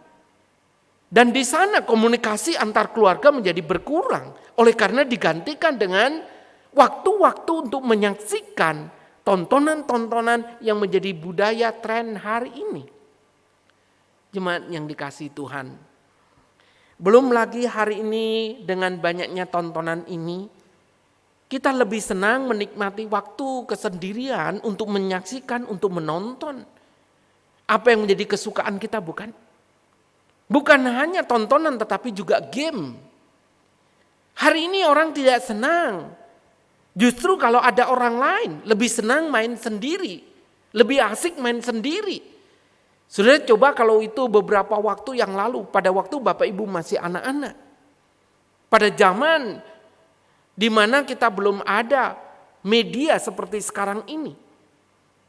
Speaker 2: Dan di sana komunikasi antar keluarga menjadi berkurang. Oleh karena digantikan dengan waktu-waktu untuk menyaksikan tontonan-tontonan yang menjadi budaya tren hari ini. Jemaat yang dikasihi Tuhan, belum lagi hari ini dengan banyaknya tontonan ini, kita lebih senang menikmati waktu kesendirian untuk menyaksikan, untuk menonton apa yang menjadi kesukaan kita, bukan? Bukan hanya tontonan tetapi juga game. Hari ini orang tidak senang. Justru kalau ada orang lain, lebih senang main sendiri, lebih asik main sendiri. Saudara coba kalau itu beberapa waktu yang lalu, pada waktu Bapak Ibu masih anak-anak. Pada zaman di mana kita belum ada media seperti sekarang ini.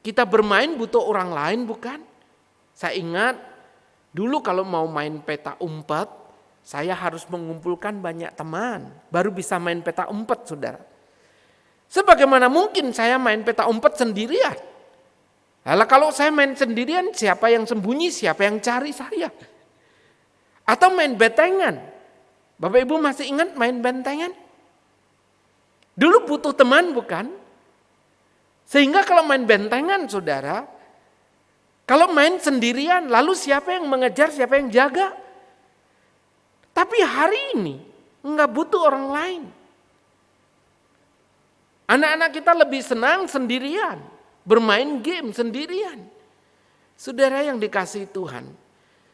Speaker 2: Kita bermain butuh orang lain, bukan? Saya ingat dulu kalau mau main peta umpet, saya harus mengumpulkan banyak teman, baru bisa main peta umpet, saudara. Sebagaimana mungkin saya main peta umpet sendirian. Lalu kalau saya main sendirian, siapa yang sembunyi, siapa yang cari saya? Atau main bentengan. Bapak Ibu masih ingat main bentengan? Dulu butuh teman, bukan? Sehingga kalau main bentengan, saudara, kalau main sendirian, lalu siapa yang mengejar, siapa yang jaga? Tapi hari ini enggak butuh orang lain. Anak-anak kita lebih senang sendirian, bermain game sendirian. Saudara yang dikasihi Tuhan,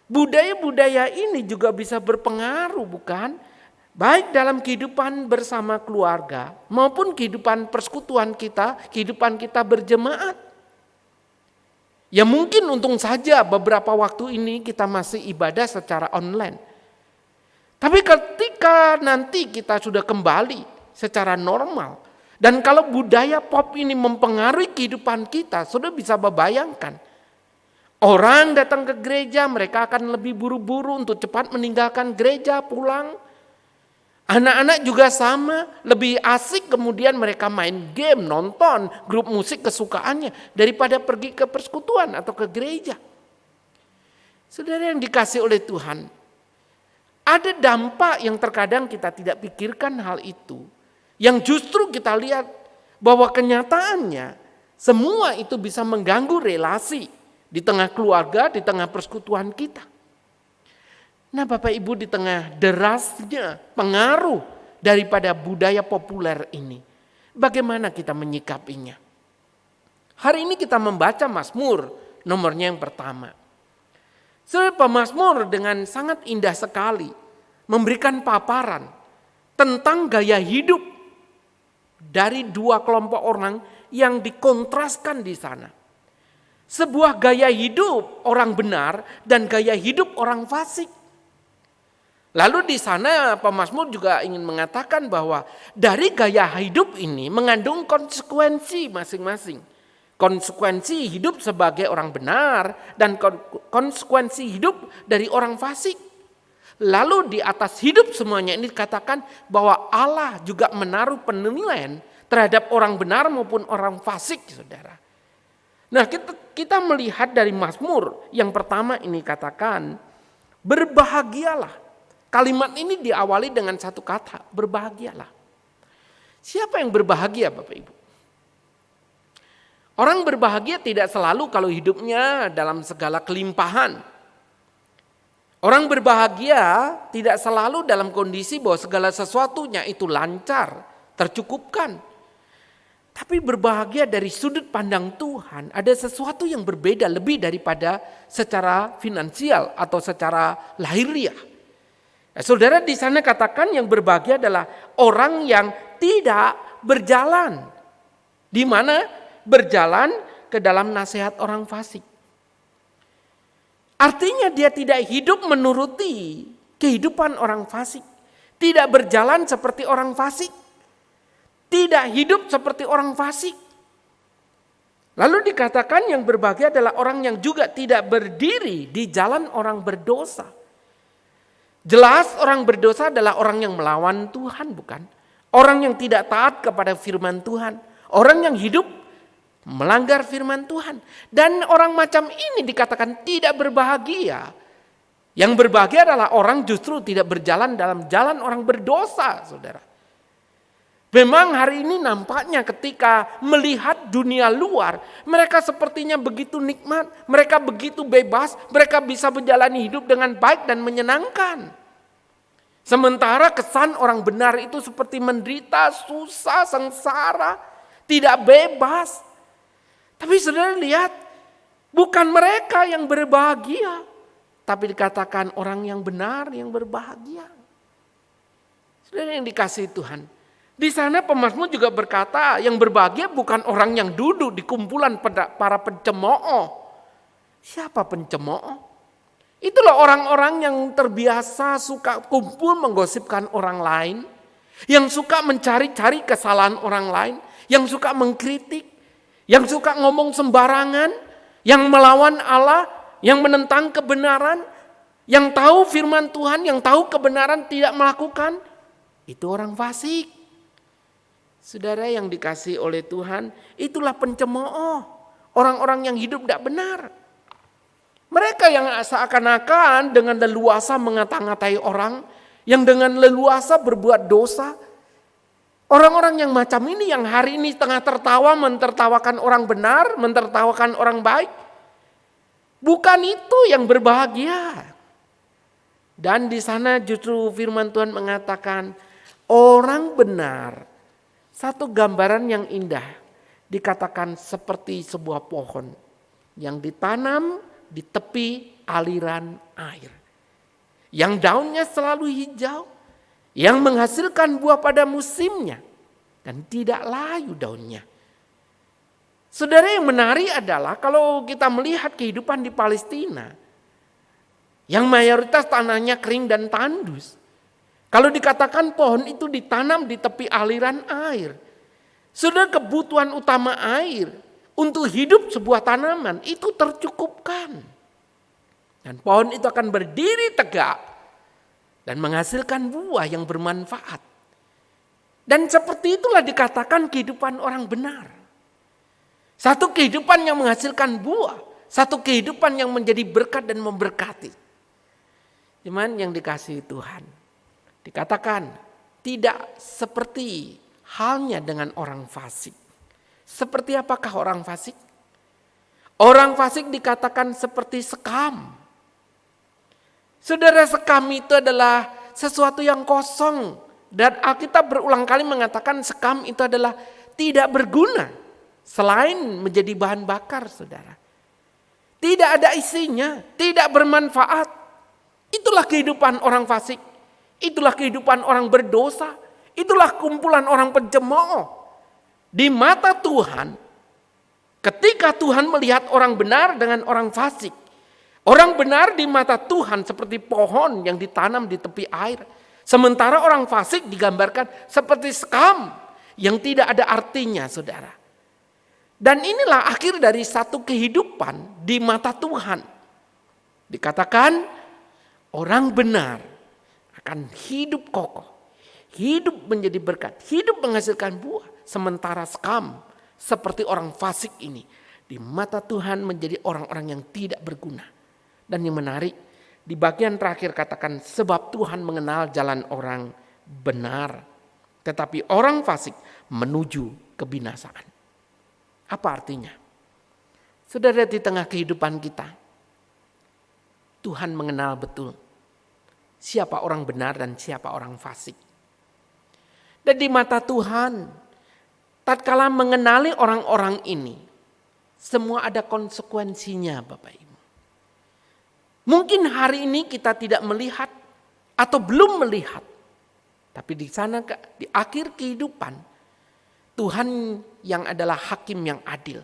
Speaker 2: budaya-budaya ini juga bisa berpengaruh, bukan? Baik dalam kehidupan bersama keluarga maupun kehidupan persekutuan kita, kehidupan kita berjemaat. Ya mungkin untung saja beberapa waktu ini kita masih ibadah secara online. Tapi ketika nanti kita sudah kembali secara normal, dan kalau budaya pop ini mempengaruhi kehidupan kita, sudah bisa membayangkan. Orang datang ke gereja, mereka akan lebih buru-buru untuk cepat meninggalkan gereja, pulang. Anak-anak juga sama, lebih asik kemudian mereka main game, nonton grup musik kesukaannya, daripada pergi ke persekutuan atau ke gereja. Saudara yang dikasihi oleh Tuhan, ada dampak yang terkadang kita tidak pikirkan hal itu. Yang justru kita lihat bahwa kenyataannya semua itu bisa mengganggu relasi di tengah keluarga, di tengah persekutuan kita. Nah Bapak Ibu, di tengah derasnya pengaruh daripada budaya populer ini, bagaimana kita menyikapinya? Hari ini kita membaca Mazmur nomornya yang pertama. Pemazmur dengan sangat indah sekali memberikan paparan tentang gaya hidup dari dua kelompok orang yang dikontraskan di sana. Sebuah gaya hidup orang benar dan gaya hidup orang fasik. Lalu di sana pemazmur juga ingin mengatakan bahwa dari gaya hidup ini mengandung konsekuensi masing-masing. Konsekuensi hidup sebagai orang benar dan konsekuensi hidup dari orang fasik. Lalu di atas hidup semuanya ini dikatakan bahwa Allah juga menaruh penilaian terhadap orang benar maupun orang fasik, saudara. Nah kita melihat dari Mazmur yang pertama ini katakan berbahagialah. Kalimat ini diawali dengan satu kata, berbahagialah. Siapa yang berbahagia Bapak Ibu? Orang berbahagia tidak selalu kalau hidupnya dalam segala kelimpahan. Orang berbahagia tidak selalu dalam kondisi bahwa segala sesuatunya itu lancar, tercukupkan. Tapi berbahagia dari sudut pandang Tuhan ada sesuatu yang berbeda lebih daripada secara finansial atau secara lahiriah. Saudara di sana katakan yang berbahagia adalah orang yang tidak berjalan. Di mana? Berjalan ke dalam nasihat orang fasik. Artinya dia tidak hidup menuruti kehidupan orang fasik. Tidak berjalan seperti orang fasik. Tidak hidup seperti orang fasik. Lalu dikatakan yang berbahagia adalah orang yang juga tidak berdiri di jalan orang berdosa. Jelas orang berdosa adalah orang yang melawan Tuhan, bukan? Orang yang tidak taat kepada firman Tuhan. Orang yang hidup melanggar firman Tuhan. Dan orang macam ini dikatakan tidak berbahagia. Yang berbahagia adalah orang justru tidak berjalan dalam jalan orang berdosa, saudara. Memang hari ini nampaknya ketika melihat dunia luar, mereka sepertinya begitu nikmat, mereka begitu bebas, mereka bisa menjalani hidup dengan baik dan menyenangkan. Sementara kesan orang benar itu seperti menderita, susah, sengsara, tidak bebas. Tapi saudara lihat, bukan mereka yang berbahagia, tapi dikatakan orang yang benar yang berbahagia. Saudara yang dikasihi Tuhan, di sana pemazmur juga berkata yang berbahagia bukan orang yang duduk di kumpulan para pencemooh. Siapa pencemooh? Itulah orang-orang yang terbiasa suka kumpul menggosipkan orang lain, yang suka mencari-cari kesalahan orang lain, yang suka mengkritik, yang suka ngomong sembarangan, yang melawan Allah, yang menentang kebenaran, yang tahu firman Tuhan, yang tahu kebenaran tidak melakukan. Itu orang fasik. Saudara yang dikasihi oleh Tuhan, itulah pencemooh, orang-orang yang hidup tidak benar. Mereka yang seakan-akan dengan leluasa mengata-ngatai orang, yang dengan leluasa berbuat dosa. Orang-orang yang macam ini yang hari ini tengah tertawa mentertawakan orang benar, mentertawakan orang baik. Bukan itu yang berbahagia. Dan di sana justru firman Tuhan mengatakan orang benar. Satu gambaran yang indah dikatakan seperti sebuah pohon yang ditanam di tepi aliran air. Yang daunnya selalu hijau, yang menghasilkan buah pada musimnya dan tidak layu daunnya. Saudara yang menarik adalah kalau kita melihat kehidupan di Palestina yang mayoritas tanahnya kering dan tandus. Kalau dikatakan pohon itu ditanam di tepi aliran air, saudara kebutuhan utama air untuk hidup sebuah tanaman itu tercukupkan. Dan pohon itu akan berdiri tegak dan menghasilkan buah yang bermanfaat. Dan seperti itulah dikatakan kehidupan orang benar. Satu kehidupan yang menghasilkan buah, satu kehidupan yang menjadi berkat dan memberkati. Cuman yang dikasihi Tuhan. Dikatakan tidak seperti halnya dengan orang fasik. Seperti apakah orang fasik? Orang fasik dikatakan seperti sekam. Saudara, sekam itu adalah sesuatu yang kosong. Dan Alkitab berulang kali mengatakan sekam itu adalah tidak berguna selain menjadi bahan bakar, saudara. Tidak ada isinya, tidak bermanfaat. Itulah kehidupan orang fasik. Itulah kehidupan orang berdosa. Itulah kumpulan orang pencemooh. Di mata Tuhan, ketika Tuhan melihat orang benar dengan orang fasik, orang benar di mata Tuhan seperti pohon yang ditanam di tepi air. Sementara orang fasik digambarkan seperti sekam yang tidak ada artinya, saudara. Dan inilah akhir dari satu kehidupan di mata Tuhan. Dikatakan orang benar akan hidup kokoh, hidup menjadi berkat, hidup menghasilkan buah. Sementara sekam seperti orang fasik ini di mata Tuhan menjadi orang-orang yang tidak berguna. Dan yang menarik, di bagian terakhir katakan sebab Tuhan mengenal jalan orang benar, tetapi orang fasik menuju kebinasaan. Apa artinya? Saudara, di tengah kehidupan kita, Tuhan mengenal betul siapa orang benar dan siapa orang fasik. Dan di mata Tuhan, tatkala mengenali orang-orang ini, semua ada konsekuensinya, Bapak Ibu. Mungkin hari ini kita tidak melihat atau belum melihat. Tapi di sana, di akhir kehidupan, Tuhan yang adalah hakim yang adil,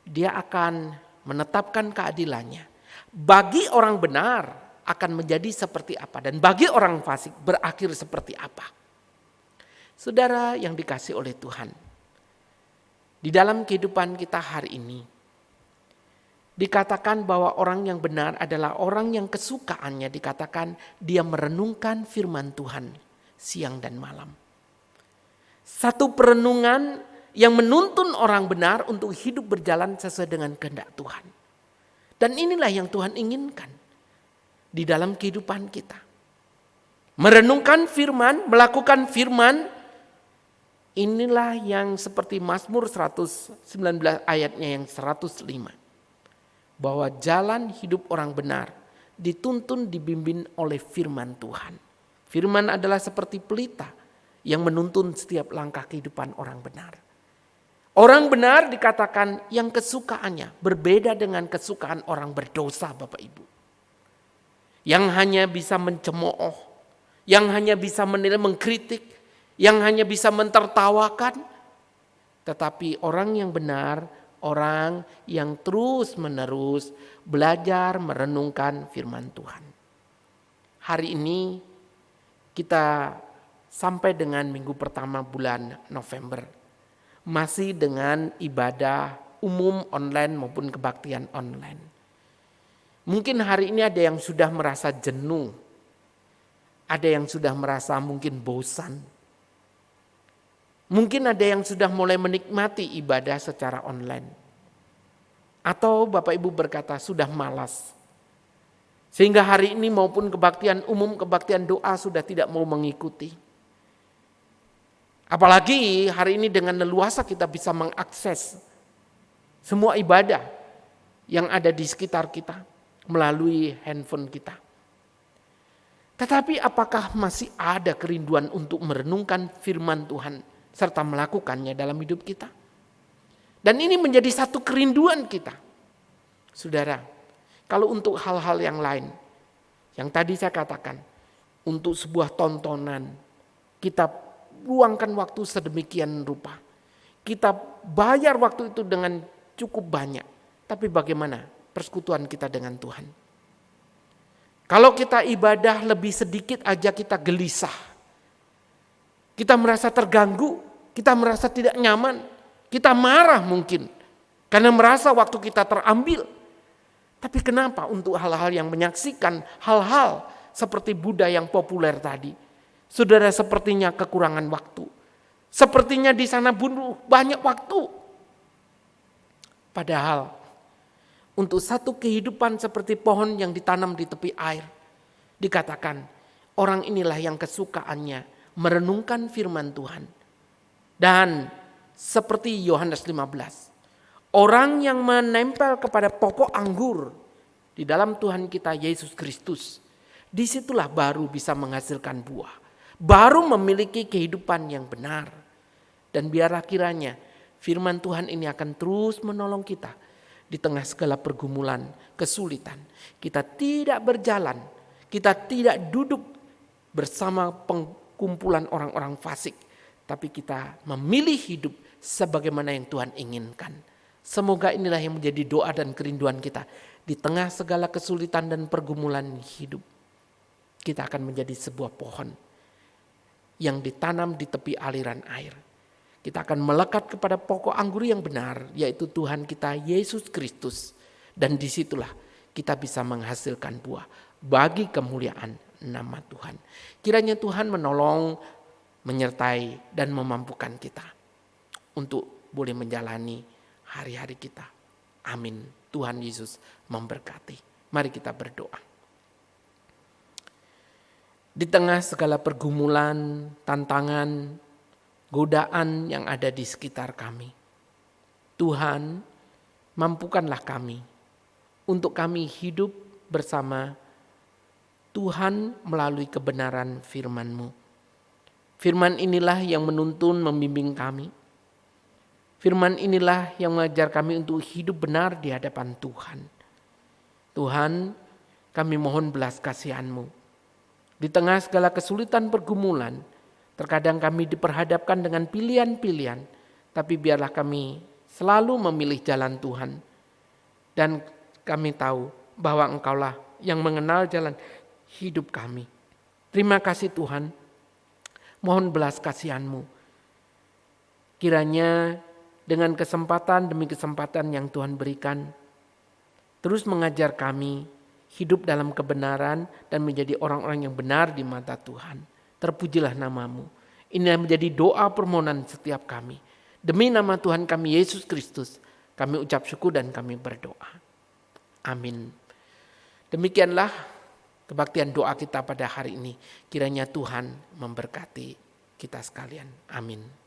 Speaker 2: Dia akan menetapkan keadilannya. Bagi orang benar akan menjadi seperti apa, dan bagi orang fasik berakhir seperti apa. Saudara yang dikasihi oleh Tuhan, di dalam kehidupan kita hari ini, dikatakan bahwa orang yang benar adalah orang yang kesukaannya dikatakan dia merenungkan firman Tuhan siang dan malam. Satu perenungan yang menuntun orang benar untuk hidup berjalan sesuai dengan kehendak Tuhan. Dan inilah yang Tuhan inginkan di dalam kehidupan kita. Merenungkan firman, melakukan firman, inilah yang seperti Mazmur 119 ayatnya yang 105. Bahwa jalan hidup orang benar dituntun dibimbing oleh firman Tuhan. Firman adalah seperti pelita yang menuntun setiap langkah kehidupan orang benar. Orang benar dikatakan yang kesukaannya berbeda dengan kesukaan orang berdosa, Bapak Ibu. Yang hanya bisa mencemooh, yang hanya bisa menilai, mengkritik, yang hanya bisa mentertawakan. Tetapi orang yang benar, orang yang terus-menerus belajar merenungkan firman Tuhan. Hari ini kita sampai dengan minggu pertama bulan November. Masih dengan ibadah umum online maupun kebaktian online. Mungkin hari ini ada yang sudah merasa jenuh. Ada yang sudah merasa mungkin bosan. Mungkin ada yang sudah mulai menikmati ibadah secara online. Atau Bapak Ibu berkata sudah malas. Sehingga hari ini maupun kebaktian umum, kebaktian doa sudah tidak mau mengikuti. Apalagi hari ini dengan leluasa kita bisa mengakses semua ibadah yang ada di sekitar kita melalui handphone kita. Tetapi apakah masih ada kerinduan untuk merenungkan firman Tuhan serta melakukannya dalam hidup kita? Dan ini menjadi satu kerinduan kita. Saudara, kalau untuk hal-hal yang lain, yang tadi saya katakan, untuk sebuah tontonan, kita luangkan waktu sedemikian rupa. Kita bayar waktu itu dengan cukup banyak. Tapi bagaimana persekutuan kita dengan Tuhan? Kalau kita ibadah lebih sedikit aja kita gelisah. Kita merasa terganggu, kita merasa tidak nyaman, kita marah mungkin. Karena merasa waktu kita terambil. Tapi kenapa untuk hal-hal yang menyaksikan hal-hal seperti Buddha yang populer tadi, saudara sepertinya kekurangan waktu. Sepertinya di sana bunuh banyak waktu. Padahal untuk satu kehidupan seperti pohon yang ditanam di tepi air, dikatakan orang inilah yang kesukaannya merenungkan firman Tuhan. Dan seperti Yohanes 15, orang yang menempel kepada pokok anggur di dalam Tuhan kita Yesus Kristus, Disitulah baru bisa menghasilkan buah. Baru memiliki kehidupan yang benar. Dan biarlah kiranya firman Tuhan ini akan terus menolong kita di tengah segala pergumulan, kesulitan. Kita tidak berjalan, kita tidak duduk bersama pengkumpulan orang-orang fasik. Tapi kita memilih hidup sebagaimana yang Tuhan inginkan. Semoga inilah yang menjadi doa dan kerinduan kita. Di tengah segala kesulitan dan pergumulan hidup, kita akan menjadi sebuah pohon yang ditanam di tepi aliran air. Kita akan melekat kepada pokok anggur yang benar, yaitu Tuhan kita Yesus Kristus. Dan disitulah kita bisa menghasilkan buah bagi kemuliaan nama Tuhan. Kiranya Tuhan menolong, menyertai dan memampukan kita untuk boleh menjalani hari-hari kita. Amin. Tuhan Yesus memberkati. Mari kita berdoa. Di tengah segala pergumulan, tantangan, godaan yang ada di sekitar kami, Tuhan, mampukanlah kami untuk kami hidup bersama Tuhan melalui kebenaran firman-Mu. Firman inilah yang menuntun membimbing kami. Firman inilah yang mengajar kami untuk hidup benar di hadapan Tuhan. Tuhan, kami mohon belas kasihan-Mu. Di tengah segala kesulitan pergumulan, terkadang kami diperhadapkan dengan pilihan-pilihan, tapi biarlah kami selalu memilih jalan Tuhan. Dan kami tahu bahwa Engkaulah yang mengenal jalan hidup kami. Terima kasih Tuhan, mohon belas kasihan-Mu. Kiranya dengan kesempatan demi kesempatan yang Tuhan berikan, terus mengajar kami hidup dalam kebenaran dan menjadi orang-orang yang benar di mata Tuhan. Terpujilah nama-Mu. Ini menjadi doa permohonan setiap kami. Demi nama Tuhan kami Yesus Kristus, kami ucap syukur dan kami berdoa. Amin. Demikianlah kebaktian doa kita pada hari ini. Kiranya Tuhan memberkati kita sekalian. Amin.